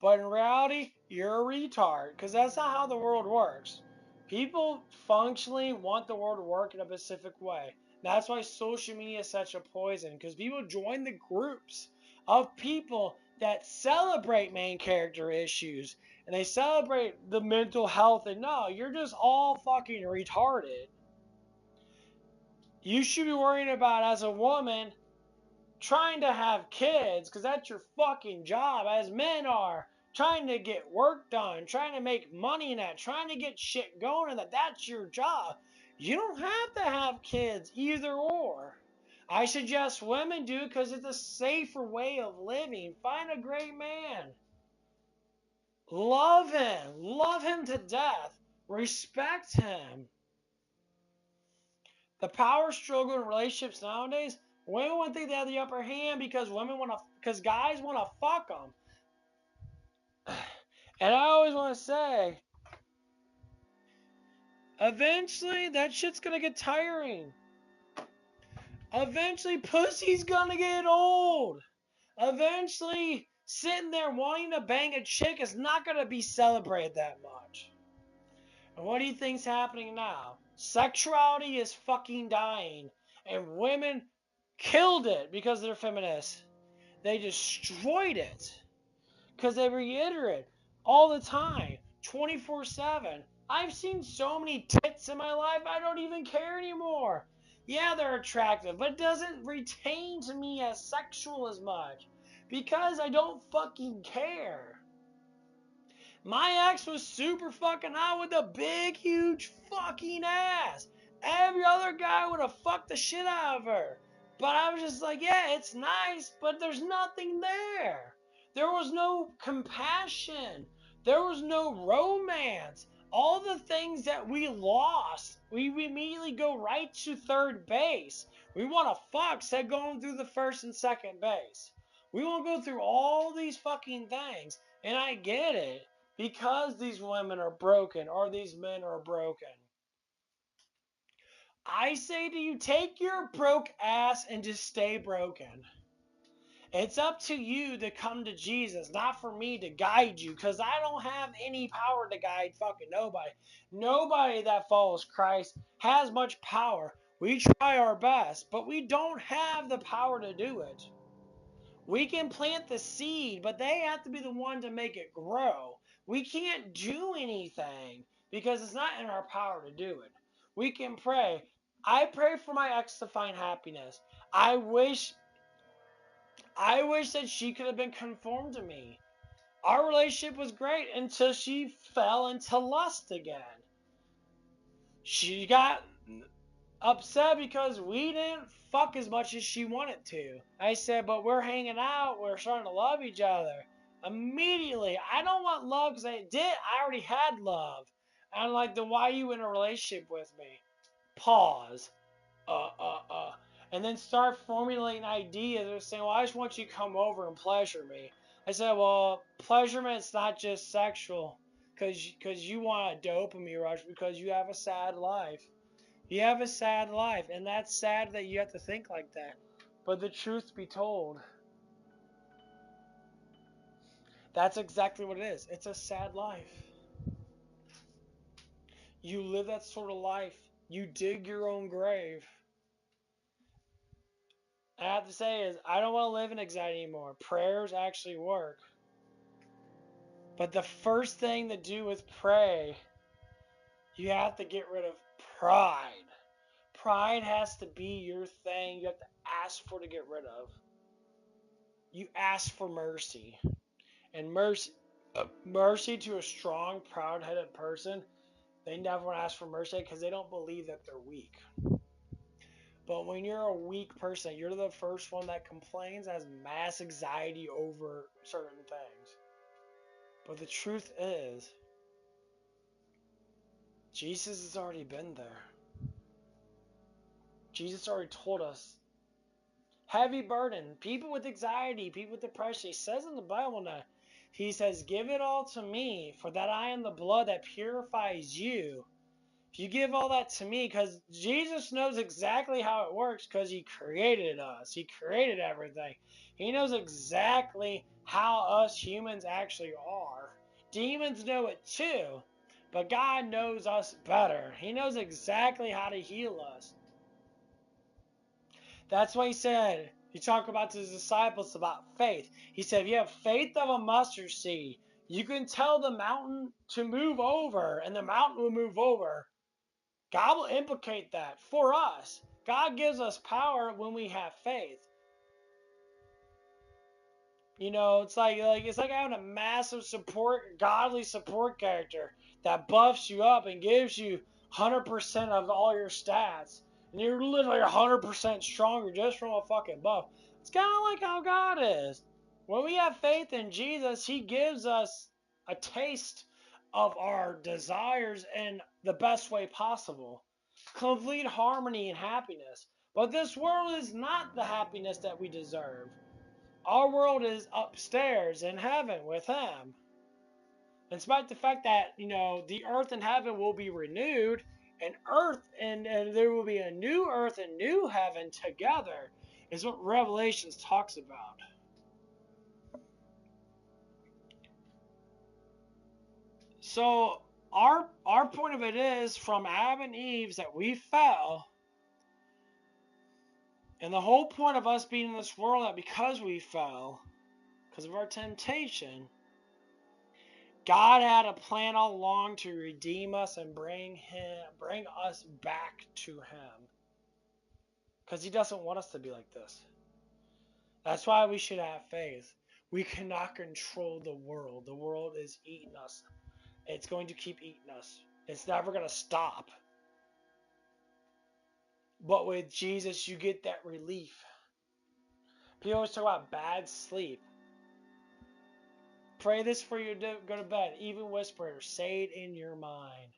But in reality, you're a retard. Because that's not how the world works. People functionally want the world to work in a specific way. That's why social media is such a poison. Because people join the groups of people that celebrate main character issues. And they celebrate the mental health. And no, you're just all fucking retarded. You should be worrying about, as a woman, trying to have kids. Because that's your fucking job. As men are. Trying to get work done, trying to make money in that, trying to get shit going, and that's your job. You don't have to have kids, either or. I suggest women do because it's a safer way of living. Find a great man. Love him. Love him to death. Respect him. The power struggle in relationships nowadays, women would think they have the upper hand because guys want to fuck them. And I always want to say, eventually that shit's gonna get tiring. Eventually pussy's gonna get old. Eventually sitting there wanting to bang a chick is not gonna be celebrated that much. And what do you think's happening now? Sexuality is fucking dying. And women killed it because they're feminists. They destroyed it. Because they reiterate all the time, 24/7. I've seen so many tits in my life, I don't even care anymore. Yeah, they're attractive, but it doesn't retain to me as sexual as much. Because I don't fucking care. My ex was super fucking hot with a big, huge fucking ass. Every other guy would have fucked the shit out of her. But I was just like, yeah, it's nice, but there's nothing there. There was no compassion. There was no romance. All the things that we lost, we immediately go right to third base. We want to fuck instead of going through the first and second base. We want to go through all these fucking things. And I get it. Because these women are broken or these men are broken. I say to you, take your broke ass and just stay broken. It's up to you to come to Jesus, not for me to guide you, because I don't have any power to guide fucking nobody. Nobody that follows Christ has much power. We try our best, but we don't have the power to do it. We can plant the seed, but they have to be the one to make it grow. We can't do anything because it's not in our power to do it. We can pray. I pray for my ex to find happiness. I wish that she could have been conformed to me. Our relationship was great until she fell into lust again. She got upset because we didn't fuck as much as she wanted to. I said, but we're hanging out. We're starting to love each other. Immediately, I don't want love because I already had love. I'm like, then why are you in a relationship with me? Pause. And then start formulating ideas of saying, well, I just want you to come over and pleasure me. I said, well, pleasurement's not just sexual because you want a dopamine rush because you have a sad life. You have a sad life, and that's sad that you have to think like that. But the truth be told, that's exactly what it is. It's a sad life. You live that sort of life. You dig your own grave. I have to say is, I don't want to live in anxiety anymore. Prayers actually work. But the first thing to do with pray, you have to get rid of pride. Pride has to be your thing. You have to ask for to get rid of. You ask for mercy. And mercy to a strong, proud-headed person, they never want to ask for mercy because they don't believe that they're weak. But when you're a weak person, you're the first one that complains, has mass anxiety over certain things. But the truth is, Jesus has already been there. Jesus already told us. Heavy burden, people with anxiety, people with depression. He says in the Bible now, he says, give it all to me, for that I am the blood that purifies you. If you give all that to me, because Jesus knows exactly how it works because he created us. He created everything. He knows exactly how us humans actually are. Demons know it too, but God knows us better. He knows exactly how to heal us. That's why he said, he talked about to his disciples about faith. He said, if you have faith of a mustard seed, you can tell the mountain to move over, and the mountain will move over. God will implicate that for us. God gives us power when we have faith. You know, it's like having a massive godly support character that buffs you up and gives you 100% of all your stats. And you're literally 100% stronger just from a fucking buff. It's kind of like how God is. When we have faith in Jesus, he gives us a taste of our desires in the best way possible. Complete harmony and happiness. But this world is not the happiness that we deserve. Our world is upstairs in heaven with Him. Despite the fact that, the earth and heaven will be renewed, and there will be a new earth and new heaven together, is what Revelations talks about. So our point of it is, from Adam and Eve, that we fell, and the whole point of us being in this world, that because we fell, because of our temptation, God had a plan all along to redeem us and bring us back to Him. Because He doesn't want us to be like this. That's why we should have faith. We cannot control the world. The world is eating us. It's going to keep eating us. It's never going to stop. But with Jesus, you get that relief. People always talk about bad sleep. Pray this before you go to bed. Even whisper it or say it in your mind.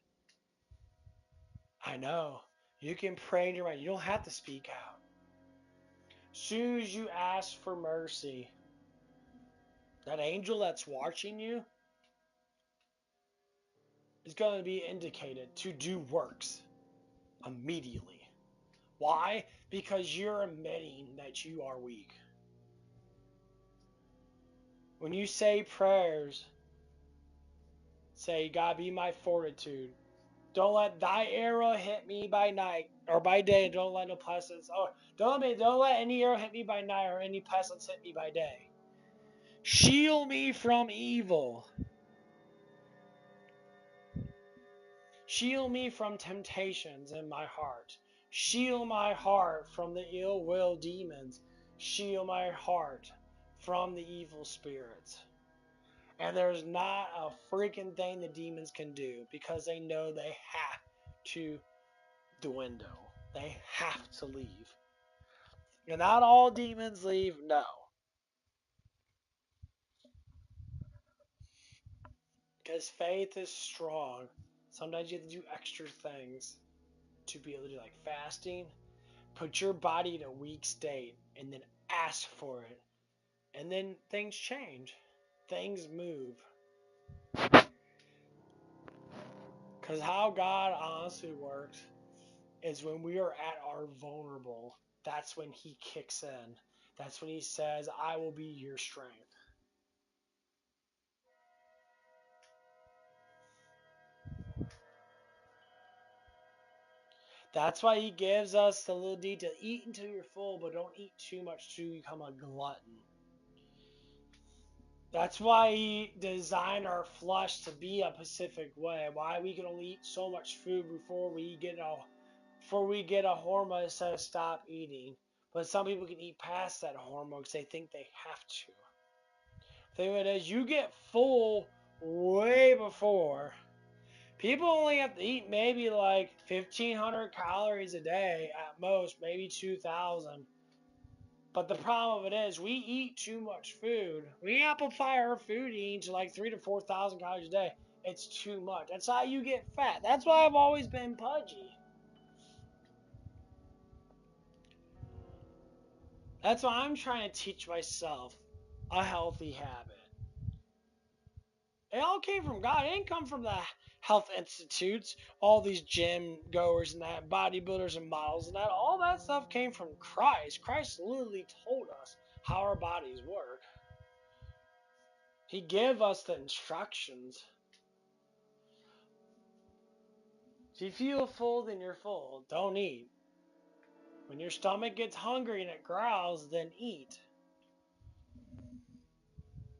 I know. You can pray in your mind. You don't have to speak out. As soon as you ask for mercy, that angel that's watching you is going to be indicated to do works immediately. Why? Because you're admitting that you are weak. When you say prayers, say, God, be my fortitude. Don't let thy arrow hit me by night or by day. Don't let no pestilence. Don't let any arrow hit me by night or any pestilence hit me by day. Shield me from evil. Shield me from temptations in my heart. Shield my heart from the ill will demons. Shield my heart from the evil spirits. And there's not a freaking thing the demons can do, because they know they have to dwindle. They have to leave. And not all demons leave, no. Because faith is strong. Sometimes you have to do extra things to be able to do, like fasting. Put your body in a weak state and then ask for it. And then things change. Things move. Because how God honestly works is when we are at our vulnerable, that's when He kicks in. That's when He says, I will be your strength. That's why He gives us the little detail. Eat until you're full, but don't eat too much to become a glutton. That's why He designed our flesh to be a specific way. Why we can only eat so much food before we get a hormone that says stop eating. But some people can eat past that hormone because they think they have to. The thing of it is, you get full way before. People only have to eat maybe like 1,500 calories a day at most, maybe 2,000. But the problem of it is, we eat too much food. We amplify our food eating to like 3,000 to 4,000 calories a day. It's too much. That's how you get fat. That's why I've always been pudgy. That's why I'm trying to teach myself a healthy habit. It all came from God. It didn't come from the health institutes, all these gym goers and that, bodybuilders and models and that. All that stuff came from Christ. Christ literally told us how our bodies work. He gave us the instructions. If you feel full, then you're full. Don't eat. When your stomach gets hungry and it growls, then eat.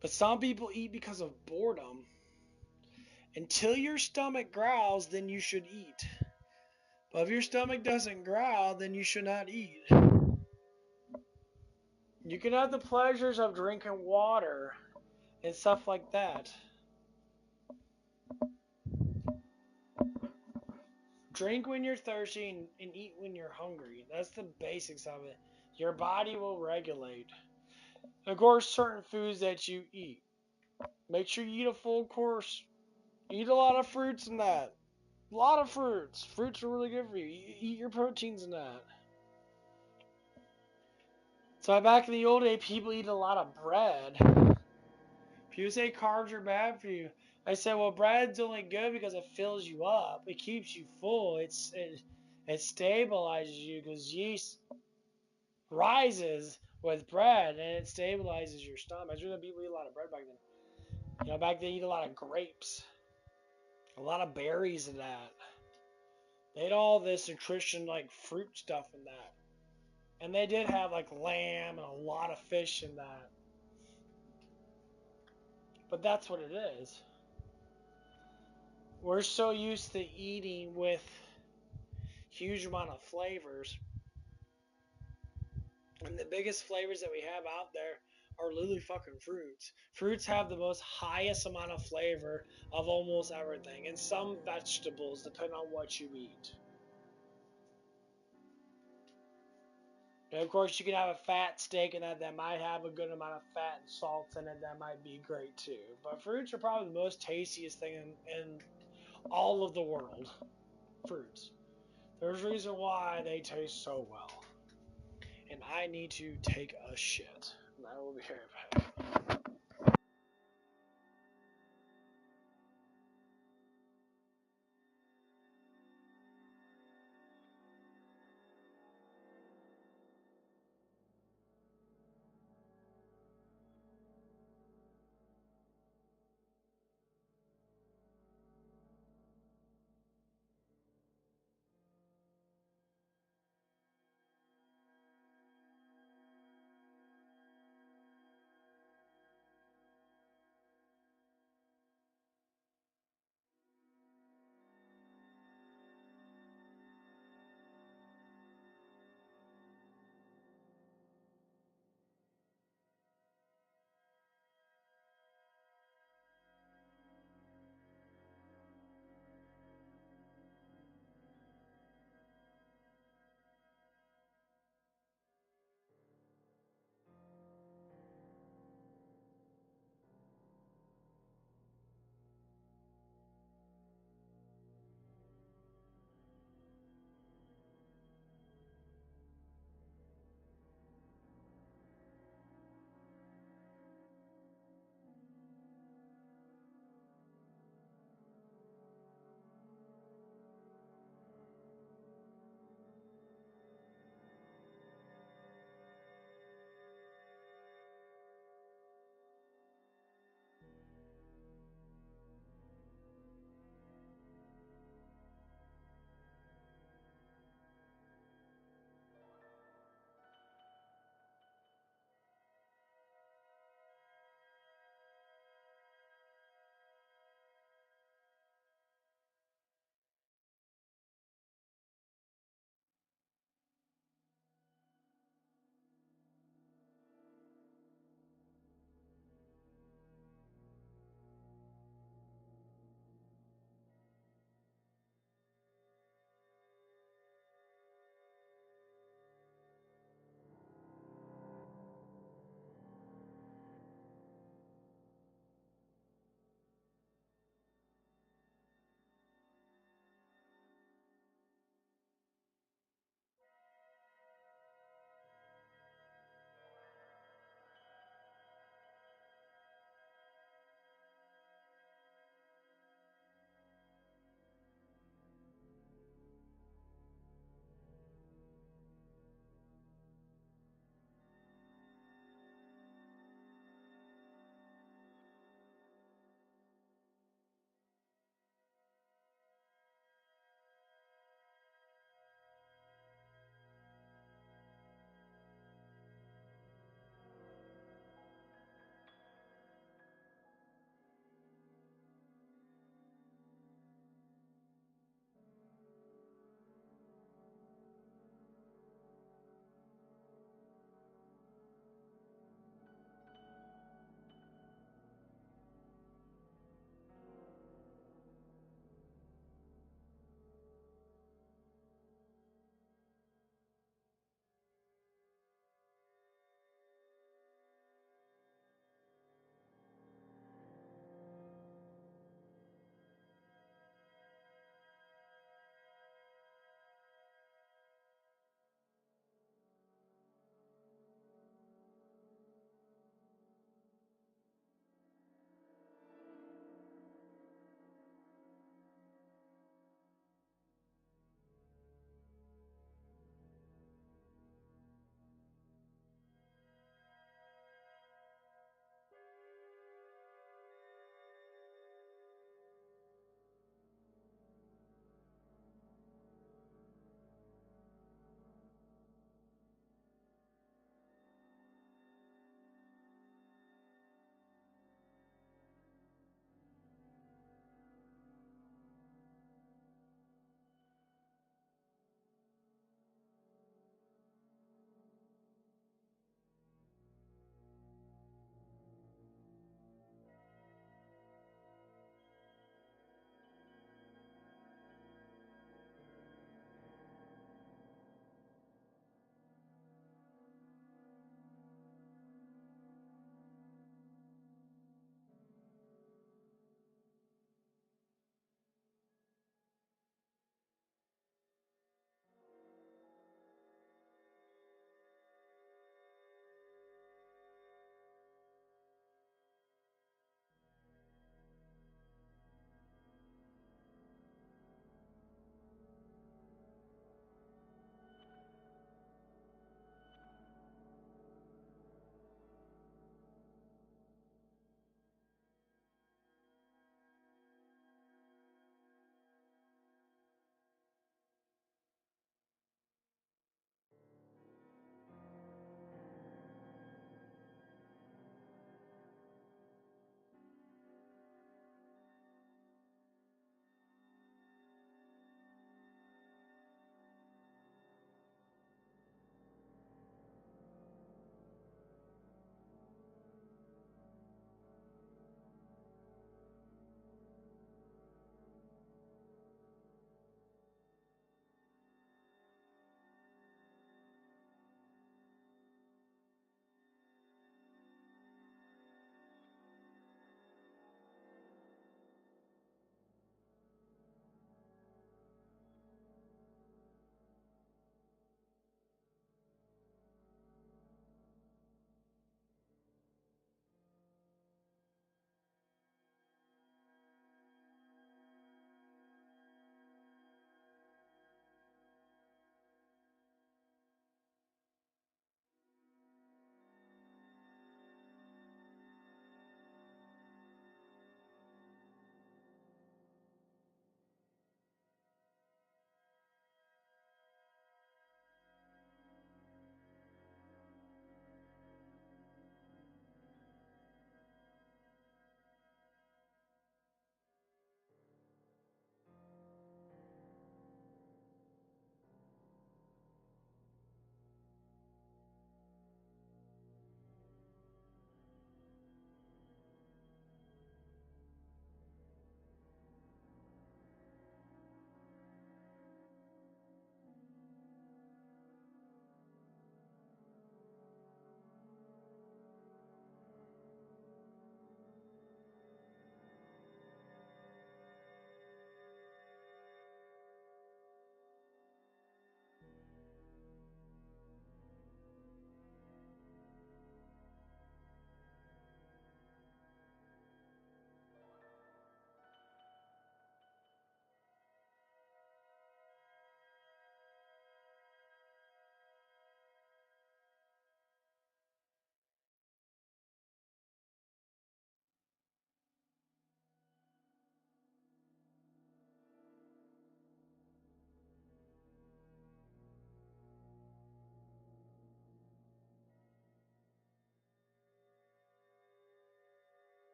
But some people eat because of boredom. Until your stomach growls, then you should eat. But if your stomach doesn't growl, then you should not eat. You can have the pleasures of drinking water and stuff like that. Drink when you're thirsty and eat when you're hungry. That's the basics of it. Your body will regulate. Of course, certain foods that you eat. Make sure you eat a full course. Eat a lot of fruits in that. A lot of fruits. Fruits are really good for you. Eat your proteins in that. So back in the old day, people eat a lot of bread. People say carbs are bad for you. I said, well, bread's only good because it fills you up. It keeps you full. It stabilizes you because yeast rises with bread and it stabilizes your stomach. That's why people eat a lot of bread back then. You know, back then they eat a lot of grapes, a lot of berries and that. They had all this nutrition like fruit stuff in that. And they did have like lamb and a lot of fish in that. But that's what it is. We're so used to eating with huge amount of flavors. And the biggest flavors that we have out there are literally fucking fruits. Fruits have the most highest amount of flavor of almost everything. And some vegetables, depending on what you eat. And of course, you can have a fat steak in that might have a good amount of fat and salt in it. That might be great too. But fruits are probably the most tastiest thing in all of the world. Fruits. There's a reason why they taste so well. And I need to take a shit. And I will be right back.